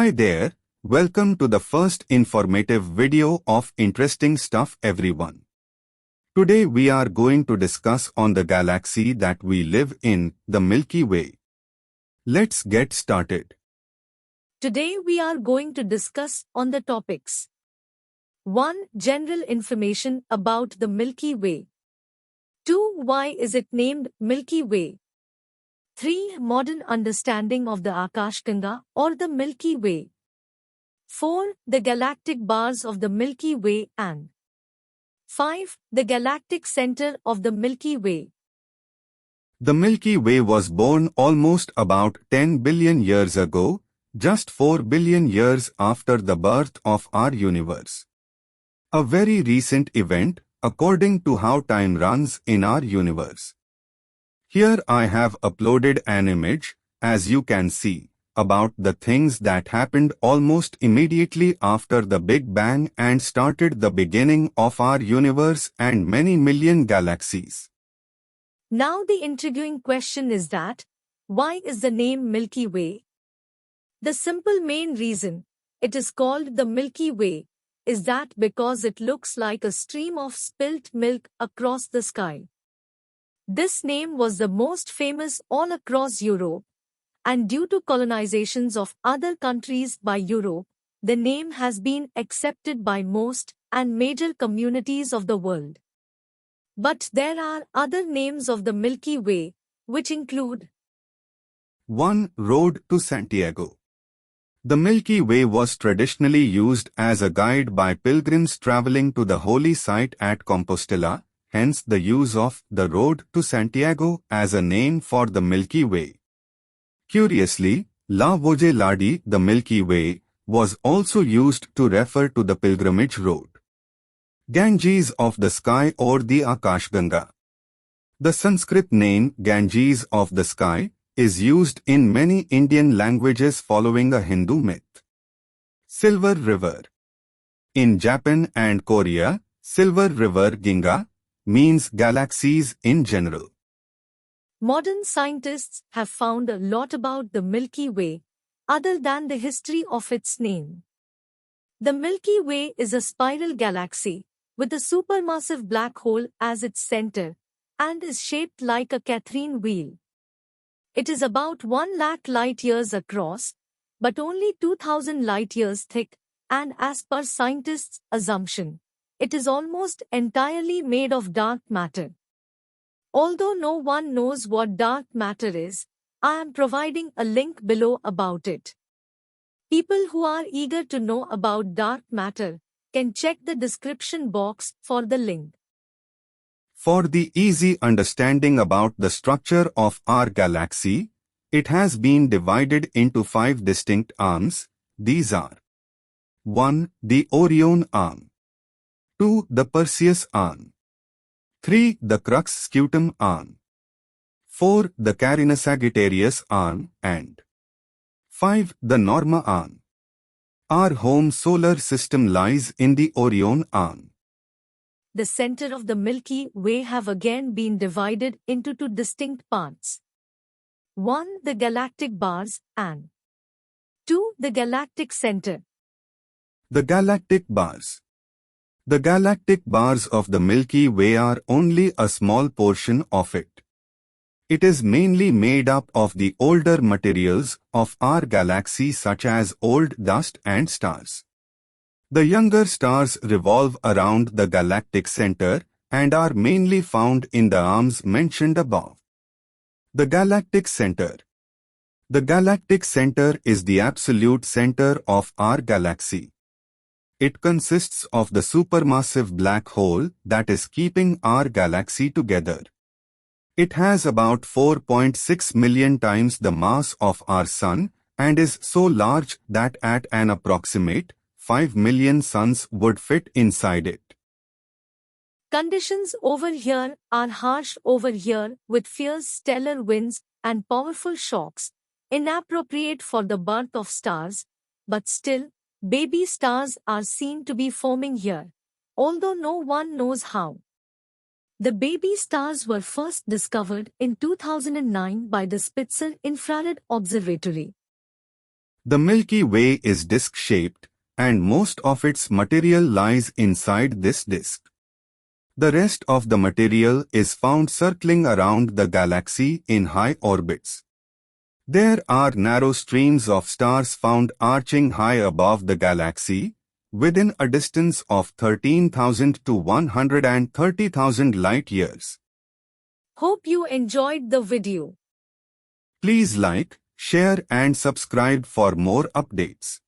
Hi there, welcome to the first informative video of Interesting Stuff everyone. Today we are going to discuss on the galaxy that we live in, the Milky Way. Let's get started. Today we are going to discuss on the topics 1. General information about the Milky Way. 2. Why is it named Milky Way? 3. Modern understanding of the Akashganga or the Milky Way. 4. The galactic bars of the Milky Way and 5. The galactic center of the Milky Way. The Milky Way was born almost about 10 billion years ago, just 4 billion years after the birth of our universe. A very recent event, according to how time runs in our universe. Here I have uploaded an image, as you can see, about the things that happened almost immediately after the Big Bang and started the beginning of our universe and many million galaxies. Now the intriguing question is that, why is the name Milky Way? The simple main reason it is called the Milky Way is that because it looks like a stream of spilt milk across the sky. This name was the most famous all across Europe, and due to colonizations of other countries by Europe, the name has been accepted by most and major communities of the world. But there are other names of the Milky Way, which include 1. Road to Santiago. The Milky Way was traditionally used as a guide by pilgrims traveling to the holy site at Compostela, hence the use of the Road to Santiago as a name for the Milky Way. Curiously, La Voie Lardi, the Milky Way, was also used to refer to the pilgrimage road. Ganges of the sky or the Akashganga. The Sanskrit name Ganges of the sky is used in many Indian languages following a Hindu myth. Silver River. In Japan and Korea, Silver River Ginga means galaxies in general. Modern scientists have found a lot about the Milky Way, other than the history of its name. The Milky Way is a spiral galaxy, with a supermassive black hole as its center, and is shaped like a Catherine wheel. It is about 1 lakh light-years across, but only 2,000 light-years thick, and as per scientists' assumption, it is almost entirely made of dark matter. Although no one knows what dark matter is, I am providing a link below about it. People who are eager to know about dark matter can check the description box for the link. For the easy understanding about the structure of our galaxy, it has been divided into 5 distinct arms. These are 1. The Orion arm, 2. The Perseus arm, 3. The Crux Scutum arm, 4. The Carina Sagittarius arm, and 5. The Norma arm. Our home solar system lies in the Orion arm. The center of the Milky Way have again been divided into 2 distinct parts. 1. The galactic bars and 2. The galactic center. The galactic bars. The galactic bars of the Milky Way are only a small portion of it. It is mainly made up of the older materials of our galaxy such as old dust and stars. The younger stars revolve around the galactic center and are mainly found in the arms mentioned above. The galactic center. The galactic center is the absolute center of our galaxy. It consists of the supermassive black hole that is keeping our galaxy together. It has about 4.6 million times the mass of our Sun and is so large that at an approximate 5 million suns would fit inside it. Conditions over here are harsh over here with fierce stellar winds and powerful shocks, inappropriate for the birth of stars, but still, baby stars are seen to be forming here, although no one knows how. The baby stars were first discovered in 2009 by the Spitzer Infrared Observatory. The Milky Way is disc-shaped, and most of its material lies inside this disk. The rest of the material is found circling around the galaxy in high orbits. There are narrow streams of stars found arching high above the galaxy, within a distance of 13,000 to 130,000 light-years. Hope you enjoyed the video. Please like, share and subscribe for more updates.